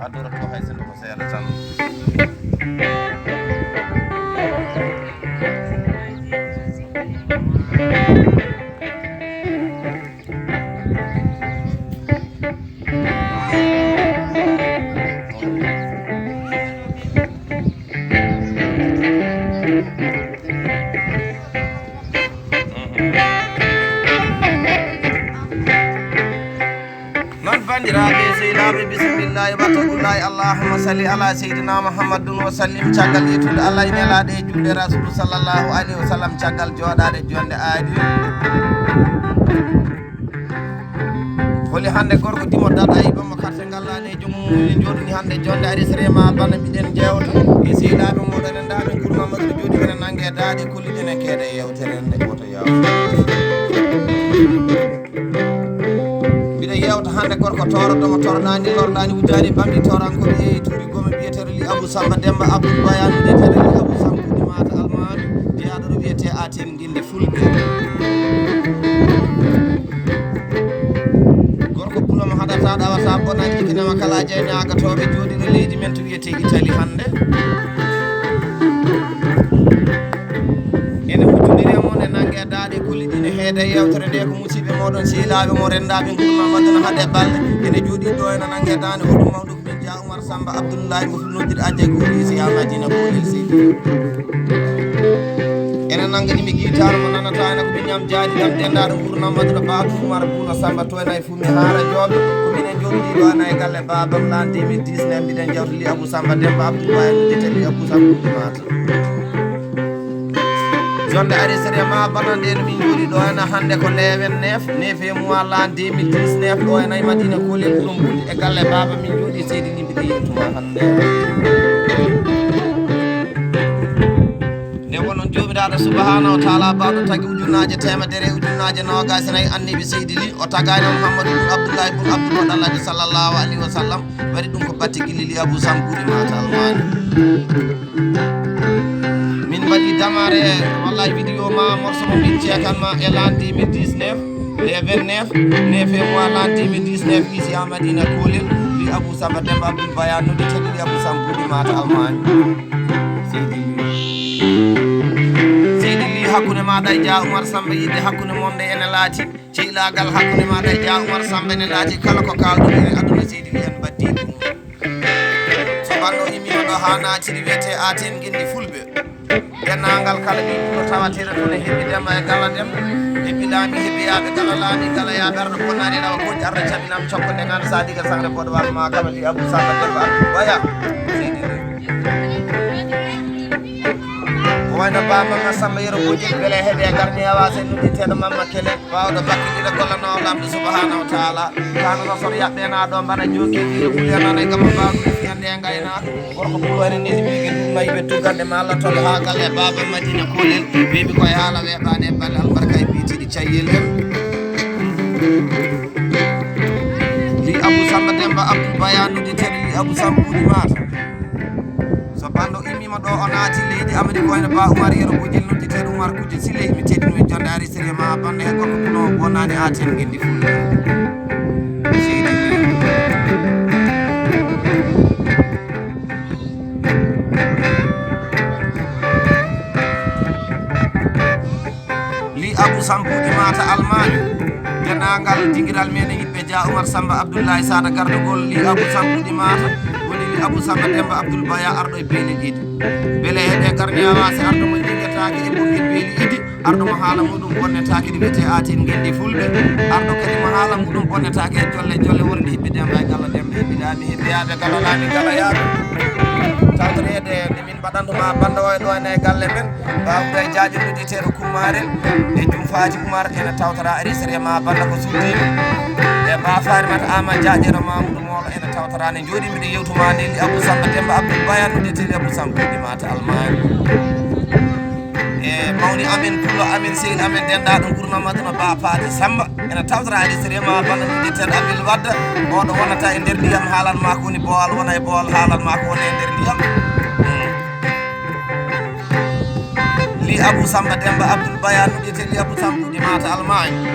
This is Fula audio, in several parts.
adoroto hay sen ko seeda tan bandiraɓe sehilaɓe bisimillahi watagullahi allahumma salli ala seydina mouhammadun wa sallim caggal yettude allah e nelaɗe e julde rasulu sallllahu alayhi wa sallam caggal joɗade jonde aadi holi hande gorko dimo daɗa yiɓamo carte ngallade e joomum e joɗini hande jonde ari sérema bana mbiɗen jewta e sehilaɓe moɗon en daɓe gurmamadou jooɗi wene nanggue daade kolliɗen e keeɗe yewtere nde goto yaw yewta hande gorko toroɗomo tornani lorɗani wujani bamɗi torankoɓe e tuuri gome biyeteɗo li abou samba demba abdoul bayanu biyeteɗo li abou samba uɗi mata almami jeyaɗo ɗo wiyete aten guinde fulɓe gorko bulomo haɗata ɗawata bonani jikinama kala jeynagatoɓe joɗiɗo leydi men to wiyete Italie hande ene hujjodiri e moon e nanggue daɗe kolliɗine heede yewtere nde ko musidɓe moɗon sehilaɓe mo rendaɓe gurmamaduna haaɗe balɗe ene jooɗi ɗo ene nanggue dande hoɗum mawɗo ko min dia oumar samba abdoullahi mo fulnodir adje ko woni ya madina kolel seydi ene nanganimi guitare mo nanata ene ko min ñam jaadi ɗam dendaɗo gurnamaduna babou oumar bouna samba to enayi fuu mi haara jooɓe ko minen jooɗiɗi ɗo ena e galle babam lan 2019 mbiɗen jawta li abou samba demba abdoulahi no dete li abou samba uɗi mata jonde ari sérema banande en min jooɗi ɗo ena hande ko leven 9 mois lan 2019 ɗo enayi madina kolel ɓuuɗon bulɗi e galle baba min jooɗi seydi ni mbiɗa yimtuma hande nde wonon jomiraɗo subahanahu wa taala bawɗo tagui ujunnaje temedere ujunnaje nogas nayyi annabi seydi li o tagani mouhammadou bun abdoullahi bun abdoul ɗallade sallllahu alayhi wa sallam waɗi ɗum ko batte guilli li abou sam ɓuuri mata almani min mbaɗi damare wallay vidéo ma morceau mo min ceekanma e l'an 2019 les 29 9 mois l'an 2019 ici à madina kolel li abou samba demba abdoul bayan nodde tagui li abou sam ɓuuri mata almani seydi li hakkude maɗa e dia oumar samba yidde hakkude moon nde ene laati cehilagal hakkude maɗa e dia oumar samba ene laati kala ko kalɗo ene aduna seydi li en baddi ɗum so ɓanɗo imino ɗo ha naatiri wiyete aten guindi fulɓe dennagal kala ɓiɗo tawatire toon e heɓɓi demba e gala dem heɓɓilami heɓɓiyaɓe gala laami gala ya ɓerɗo bonnani ɗawa goƴƴi arda caɓinam cokko nde ganda sa diga sangre boɗo walma kama li abou samba demba abdou baya seydi li wayno bamama samba yero bojel beele heeɓe garniyawa sen nudditeɗo mamma kele wawɗo bakkilɗiɗo gollanowo lamɗo subahanahu wa taala kano rasoto yaɓɓena ɗo bana joki ɗiɗo ɓuyanana e gamma bawɗo fiyande e gaynaka gorko ɓuuro ene nisi migi ɗumma yiɓe tugande ma allah tolle ha galle baba madina kolel weeɓi koye haala weɓani e balle albarka e bitiɗi cayyel en li abou samba demba abdoul baya nudditeɗo li abou samba ɓuuri mata so bando imima ɗo o naati leydi amérique wayno ba oumar yero bojel nodditeɗo oumar kujje sille mi teddinumi jonde ari sérima bande e gorko punowo bonnani aten guendi fulɓe seydi li abou samba uɗi mata almami dendagal dinguiral meɗen yiɗɓe dia oumar samba abdoullahi sada gardogol li abou samba uɗi mata abou samba demba abdoul baya arɗo e beeli ɗiɗi beele heeɓe garniyawa si arɗo mo jigguetake e ɓurguel beeli ɗiɗi arɗo mo haala muɗum bonnetake ɗi wiyete aten guendi fulɓe arɗo kadi mo haala muɗum bonnetake e jolle jolle wonde heɓɓi demba e galla demba heɓɓiɗami heɓɓiyaɓe galla laami galla yaaɓe tawtorede nde min mbaɗantuma banda o ɗo ene e galle men bawɗo e jaaƴo nuɗiteɗo kumarel e jumfaji oumar ene tawtora ari sérema banda ko suddima e bafari mata ama jaaƴero mamoudou molo ene tawtora ne jooɗi mbiɗa yewtuma nde li abou samba demba abdoul baya nuɗiteɗi abou samba uɗi mata almani e mawni amen pulo amen seydi amen dendaɗo gurmamaduna ba paade samba ene tawtora ari sérema banda nuɗiteɗo abil wadda oɗo wonata e nder ndiyam haalanma ko woni boowal wona e boowal haalanma ko wona e nder ndiyam li li Abou Samba Demba Abdoul Baya nuɗete li Abou Samba ɗi mata almani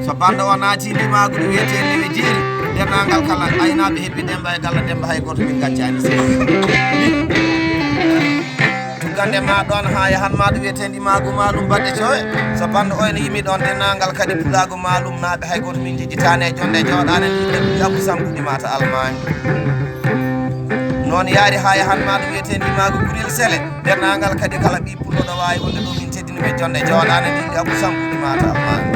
so banda o naati limagu ɗo wiyete lewe jeeri dennagal kala aynaɓe hebbi Demba e galla Demba hay goto min gaccani tugande ma ɗon ha yahanma ɗo wiyete ndimagu malum badɗe cowe so banda o ene yimi ɗon dennagal kadi pulago malum naɓe hay goto min jejjitani e jonde jooɗane li Abou Samba ɗi mata almani noon yaari ha yahanma ɗo wiyete ndimagu Gurel Sele dennagal kadi kala ɓi pulloɗo wawi wonde ɗo min teddiniɓe jonde jooɗane ndi Abou Samba ɗi mata almani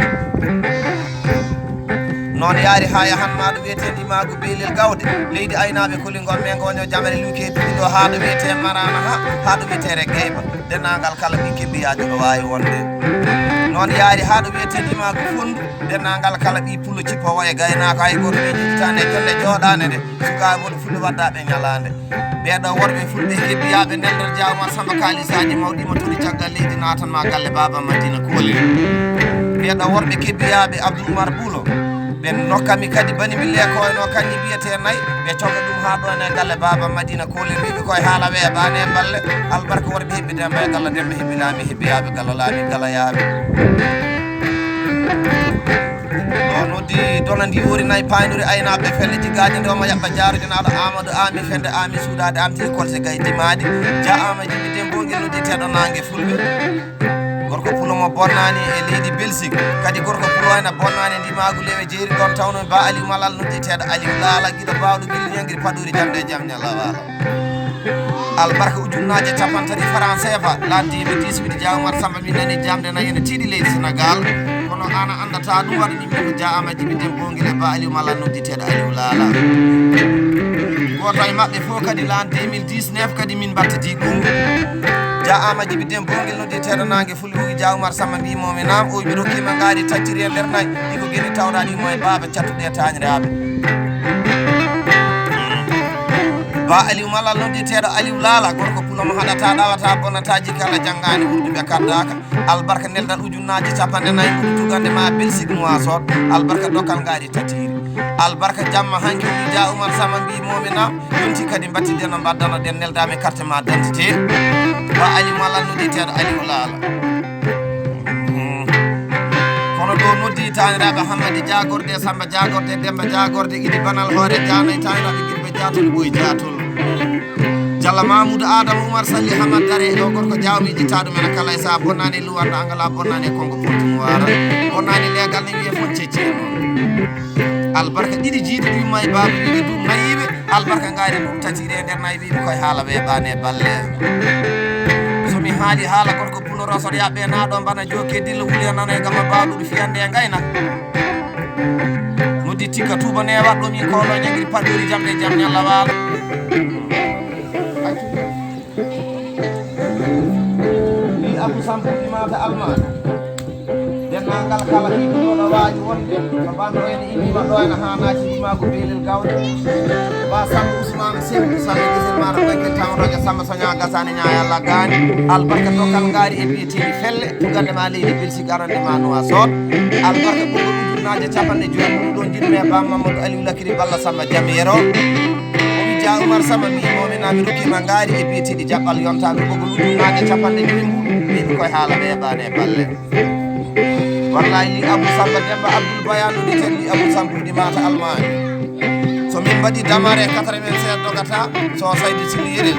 noon yaari ha yahanma ɗo wiyete ndimagu Beylel Gawde leydi aynaɓe kolingol men goño jamane luke ɗiɗo ha ɗo wiyete Marana ha ɗo wiyetere Geyba dennagal kala ɓi kebbiyajo ɗo wawi wonde noon yaari ha ɗo wiyete ndimagu Fondu dennagal kala ɓi pullo cippowo e gaynako hay goto ɓe jejjitani e jonde jooɗane nde sukaɓe woɗo fulɓe waddaɓe ñalande ɓeɗo worɓe fulɓe kebbiyaɓe nden nder Diawma Samba kalisaji mawɗima toɗi caggal leydi natanma galle Baba Madina Kolel ɓeɗo worɓe kebbiyaɓe Abdoul Oumar Boulo ɓe nokkami kadi bani mi lekoyno kanƴi mbiyete nayyi ɓe coga ɗum ha ɗon e galle Baba Madina Kolel wiɓe koye haala weeɓani e balle albarka worɓe hebbi Demba e galla Demba hebbi laami hebbiyaɓe galla laami galayaɓe o noddi donandi wori nayyi paynori aynaɓe felle jiggaji nde omo yaɓɓa jaarude naɗo Amadou Ami fende Ami suudade amtiri kolse gay dimadi dia Amadou Djiby Demboguel nodditeɗo nangue fulɓe gorko pulomo bonnani e leydi Belgique kadi gorko puloyna bonnani ndimagu lewe jeeri ɗon tawno ba Aliou Malal nodditeɗo Aliou Laala guiɗo bawɗo guilñoguiri paɗori jamde jaam ñalawala albarka ujunnaje capantati franc CFA laddi 2010 wiɗi Dia Oumar Samba min nani jamde nayi ene tiiɗi leydi Sénégal kono ana andata ɗum waɗa ɗimɓe ko Dia Amadou Djiby Demboguel e ba Aliou Malal nodditeɗo Aliou Laala goto e mabɓe fof kadi lan 2019 kadi min battati ɗum Dia Amadou Djiby Demboguel nodditeɗo nangue fulɓe hugi Dia Oumar Samba mbimomi nam o mi rokkima ngaari tacciri e nder nayyi ɗiko gueɗe tawɗaɗi mo e baba cattuɗe tañiraɓe ba Aliou Malal nodditeɗo Aliou Laala gorko pulomo haɗata ɗawata bonnataji kala janggani ɓurɗuɓe kaddaka albarka neldal ujunnaji capanɗe nayyi ɓuuri tugande ma Belgique moisot albarka dokkal ngaari tacciri albarka jamma hanki hugi Dia Oumar Samba mbimomi nam yonti kadi battide no mbaddano ɗen neldami carte ma d'identité ba Aliou Malal nodditeɗo Aliou Laala kono ɗo noddi taniraɓe Hammadi Diagorde Samba Diagorde Demba Diagorde Idi Banal hoore janayi taniraɓe guiɗɓe jatol ɓoyi jatol Diallo Mamoudou Adama Oumar Sally Hamad Dare ɗo gorko jawmi jittaɗum ene kala e sa bonnani luwanda angala bonnani Kongo Pontunoir bonnani legal ne wiye fon cecce noon albarka ɗiɗi jiiɗi ɗumma e baba wiɓe ɗum nayiɓe albarka ngaari ɗum tatiri e nder nayyi wiɓe koye haala weeɓani e balle somi haali haala gorko puloro soɗo yaɓɓe naɗo bana jokke dilla wuuli nana e gamma bawɗuɗo fiyande e gayna noddi tikka tuba newat ɗo min kolo ñaguiri paɗɗori jamde jaam ñalla waalo li Abou Samba ɗimata almani dennagal kala ɗiɗuɗoɗo wawi wonde so bando ene innima ɗo ene ha naati ndimago Beylel Gawde ba Samba Ousmane Seydou Samba guesel maɗa ɓaguel tawnoje Samba soña gasani ñayalla gani albarka dokkal ngaari e biyeteɗi felle tugande ma leydi Belgique arande ma Nouakchott albarka ɓoggol ujunnaje capanɗe joyi ɗum ɗo jiɗmi e Bam Mamadou Aliou Lakiri Balla Samba Jamiero Dia Oumar Samba mbimomi nami rokkima ngaari e biyeteɗi jaɓɓal yontaɓe ɓoggol ujunnaje capanɗe joyi muɗum wiɓe koye haala weeɓani e balle wallahi li Abou Samba Demba Abdoul Baya nodditeɗo li Abou Samba ɗimata almani so min mbaɗi damare 96 dogata so saydi sinirel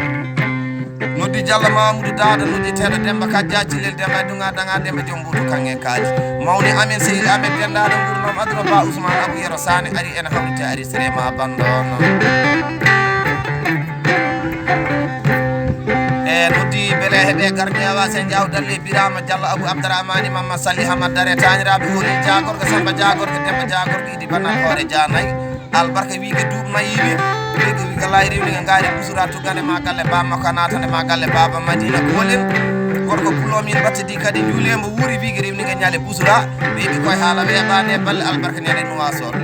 noddi Diallo Mamoudou Dada nodditeɗo Demba Kadja Cilel Demba dunga danga Demba Jombutu kange kaji mawni amen sehil amen dendaɗo gurnom aduna ba Ousmane Abou Yero Sane ari ene hawrite ari sérema bandono noddi beele heeɓe garmi awa sen jawdalle Birama Diallo Abou Abdourahmani Mamma Sally Hamad Dare taniraɓe holi Diagorgue Samba Diagorgue Demba Diagorgue Idi Banal hoore janayi albarka wiige duuɓ nayiɓe wiiga laayi rewniga ngaari busura tuggande ma galle bamma ko natande ma galle Baba Madina Kolel gorko pulomin battidi kadi juulembo wuuri wiiga rewniga ñaale busura wiiɓe koye haala weeɓani e balle albarka ñande Nouakchott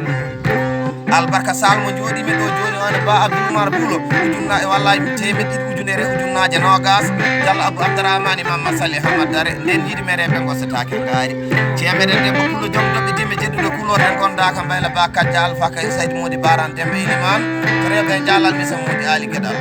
albarka salmo jooɗimi ɗo joni on ba Abdoul Oumar Boulo ujunna e wallahi temeɗɗi ujunere ujunnaje nogas Diallo Abou Abdourahmani Mamma Sally Hamad Dare nden yiɗi mere ɓe gossetake ngaari cemeɗen Demba Pullo joom doɓɓe dime jeɗɗuɗo kulorden gondaka mbayla ba Kadja Alpha kay Saydou Mody Baran Demba Ilimane to rewɓe jaalal misa Mody Ali Gueɗal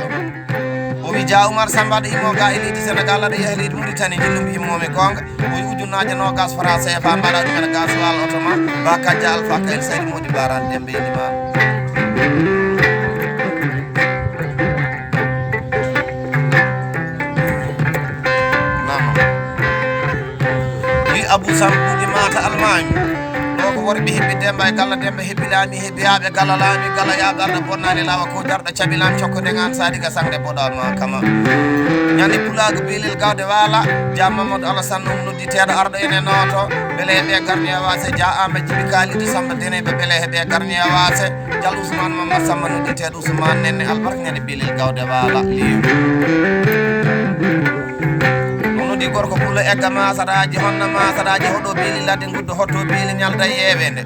o wi Dia Oumar Samba aɗa immo ga e leydi Sénégal aɗa yaha leydi Mauritanie jillumi immomi gonga o wi ujunnaje nogas franc CFA mbaɗa ɗumen gasoil auto ma ba Kadja Alpha Kayl Saydou Mody Barane Demba Elimane Abou Samb Bouɗi Mata Almami ɗo ko worɓe heɓɓi Demba e Galla Demba heɓɓi laami heɓɓi yaaɓe Galla laami Galla yaaɓe arɗa bonnani lawa ko darɗa caɓi laami cokkodegan sadiga sangde boɗama kama ñande pulago beelel gawde waala Dia Mamadou Alassane ɗum nodditeɗo arɗo ene nooto beele heeɓe garnier wase Dia Ama Djibi Kalidou Samba Deneɓe beele heeɓe garnier wase Dial Ousmane Mamadou Samba nodditeɗo Ousmane nenne albarka ñande beelel gawde waala liw di gorko pulo egga masaraji honna masaraji hoɗo beeli ladde guddo hotto beeli ñalda yewende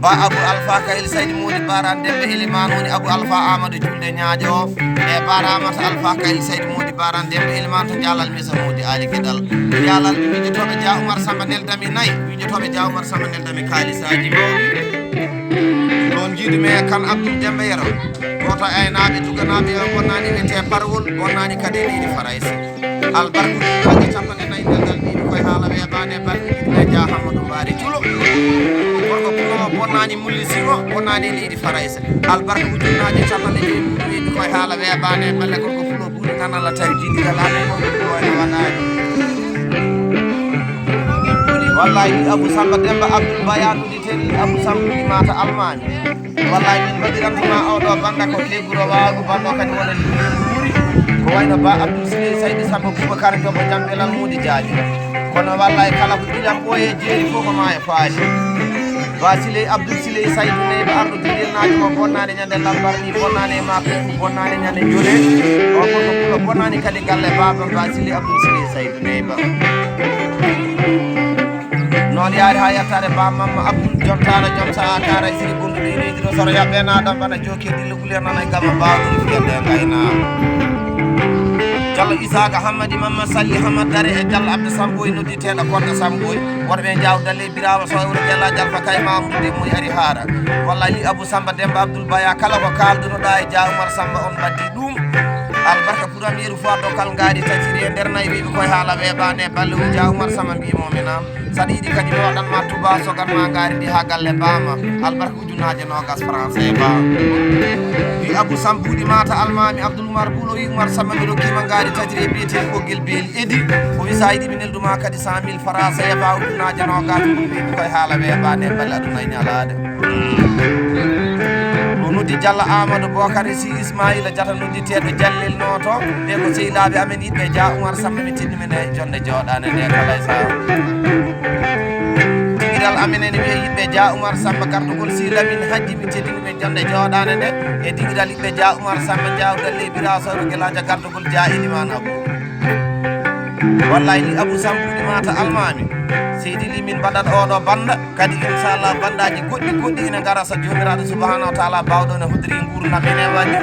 ba Abou Alpha Kayl Saydou Mody Barane Demba Elimane woni Abou Alpha Amadou julde ñaajo e baramata Alpha Kayl Saydou Mody Barane Demba Elimane to jalal misa Mody Ali Guédal jalal ɓe mijotoɓe Dia Oumar Samba neldami nayyi mijotoɓe Dia Oumar Samba neldami kalisaji mawɗi ɗon jiiɗumi e kan Abdoul Demba Yero goto aynaɓe tuganaɓe bonnani wiyete parwol bonnani kadi ɗiɗi farayse albarka haji capanɗe nayyi nelgal ɗiɗi koye haala weɓane balɗe ɗiɗi Dia Hamadou Bari Culo gorko pulowo bonnani mulli simo bonnani leydi farayse albarka ujunnaji capanɗe ɗiɗi koye haala weɓane balle gorko pulo ɓuuri ganala tawi jiɗigal haɗe goɗo ɗoene waɗani wallahi ni Abou Samba Demba Abdoul Baya ɗuɗiteni Abou Samba Bouɗi Mata Almami wallahi min mbaɗirantuma oɗo banda ko kegguro wago banɗo kadi wona ɓuuri ko wayno ba Abdoul Siley Saydou Samba Boubacar Jobo Jambelal Mody Diadio kono wallahi kala ko ɗiɗam ɓooye jeeri fof ko ma e faati ba Siley Abdoul Siley Saydou neyɓe arɗo dililnaji mo bonnani ñande lambarni bonnani e makko bonnani ñande jole o koko pulo bonnani kadi galle babam ba Siley Abdoul Siley Saydou neyba noon yaari ha yettade ba Mamma Abdoul jontara joom sa akara siri gonɗuɗo e leydi ɗo soro yaɓɓe naɗam bana joki dillo gulir nana e gamma bawɗo fiyande e gayna Diallo Isaka Hammadi Mamma Salli Hamad Dare e Diallo Abdou Samboy nodditeɗo Konɗo Samboy worɓe jawdalle Birama Sow wuro Dialla Dialfa Kay Mamoudou moy ari haara walla li Abou Samba Demba Abdoul Baya kala ko kaldunoɗa e Dia Oumar Samba on baddi ɗum albarka premier fois dokal ngaari tatiri e nder nayyi wiɓe koye haala weɓane balle wu Dia Oumar Samba mbimominam saɗa yiiɗi kadi mi waɗanma tuba soganma ngaari ndi ha galle bama albarka ujunnaje nogas français ba wi Abou Samb Bouɗi Mata Almami Abdoul Oumar Boulo wi Oumar Samba mi rokkima ngaari tatiri e biyete ɓoggel beeli edi o wi sa yiiɗi mi nelduma kadi 100 000 francs CFA ujunnaje nogas wiɓe koye haala weɓane balle aduna e ñalade noddi Diallo Amadou Bokary Sy Ismaïla Diatta nodditeɗo Jallel noto ɓe ko sehilaɓe amen yiɗɓe Dia Oumar Samba mi tinnimen e jonde joɗane nde kalay sa tiguiral amen ene wiye yiɗɓe Dia Oumar Samba gardugol si Lamine Hadji mi teddinimen jonde joɗane nde e tiguiral yiɗɓe Dia Oumar Samba jawdalle bira soro guelaja gardugol Dia Elimane Abou wallahi ni Abou Samb Bouɗi Mata Almami seydi li min mbaɗat oɗo banda kadi inchallah bandaji goɗɗi goɗɗi ine gara so jomiraɗo subahanahu wa taala bawɗo ne hodiri gurdam ene waɗi